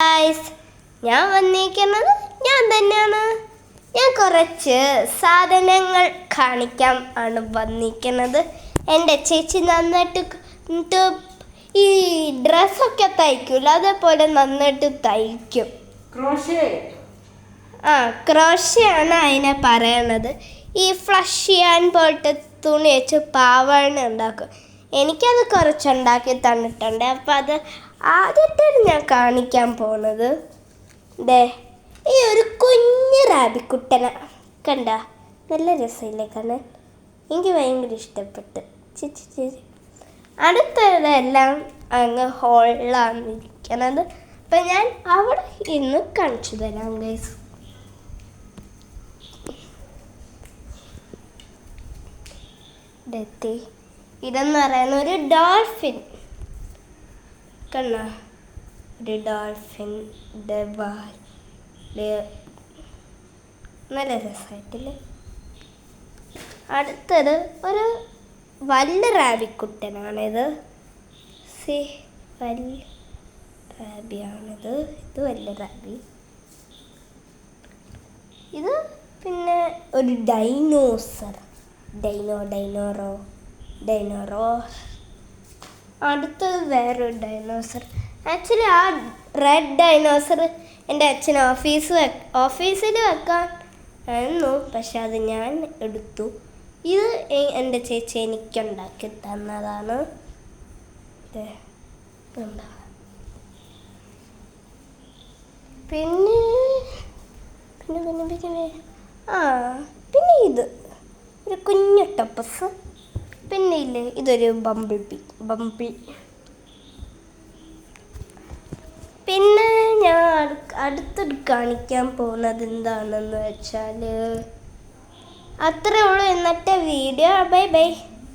Guys, ഞാൻ വന്നിരിക്കുന്നത് ഞാൻ തന്നെയാണ്. ഞാൻ കുറച്ച് സാധനങ്ങൾ കാണിക്കാൻ ആണ് വന്നിരിക്കുന്നത്. എൻ്റെ ചേച്ചി നന്നായിട്ട് ഈ ഡ്രസ്സൊക്കെ തയ്ക്കൂല, അതേപോലെ നന്നായിട്ട് തയ്ക്കും. ക്രോഷയാണ് അതിനെ പറയണത്. ഈ ഫ്ലഷ് ചെയ്യാൻ പോയിട്ട് തുണി വെച്ച് പാവാട ഉണ്ടാക്കും. എനിക്കത് കുറച്ചുണ്ടാക്കി തന്നിട്ടുണ്ട്. അപ്പം അത് ആദ്യത്തെ ഞാൻ കാണിക്കാൻ പോണത് ഈ ഒരു കുഞ്ഞു റാബിക്കുട്ടനെ കണ്ട. നല്ല രസമില്ലേ കാണാൻ? എനിക്ക് ഭയങ്കര ഇഷ്ടപ്പെട്ട്. ചേച്ചി അടുത്തതെല്ലാം അങ്ങ് ഹോളിലാണ് ഇരിക്കണത്. അപ്പം ഞാൻ അവിടെ ഇന്ന് കാണിച്ചു തരാം ഗൈസ്. ഇതെന്ന് പറയുന്ന ഒരു ഡോൾഫിൻ കണ്ട. ഒരു ഡോൾഫിൻ നല്ല രസമായിട്ടില്ലേ? അടുത്തത് ഒരു വലിയ റാബിക്കുട്ടനാണിത്. വലിയ റാബിയാണിത്. ഇത് വലിയ റാബി. ഇത് പിന്നെ ഒരു ഡൈനോസർ. ഡൈനോറോ. അടുത്തത് വേറൊരു ഡൈനോസർ. ആക്ച്വലി ആ റെഡ് ഡൈനോസർ എൻ്റെ അച്ഛൻ ഓഫീസിൽ വെക്കാനായിരുന്നു, പക്ഷെ അത് ഞാൻ എടുത്തു. ഇത് എൻ്റെ ചേച്ചി എനിക്കുണ്ടാക്കി തന്നതാണ്. പിന്നെ ഇത് ഒരു കുഞ്ഞു ടപ്പസ്. പിന്നെ ഇല്ലേ, ഇതൊരു ബംബിൾ. പിന്നെ ഞാൻ അടുത്തത് കാണിക്കാൻ പോകുന്നത് എന്താണെന്ന് വെച്ചാൽ അത്രേ ഉള്ളൂ ഇന്നത്തെ വീഡിയോ. ബൈ.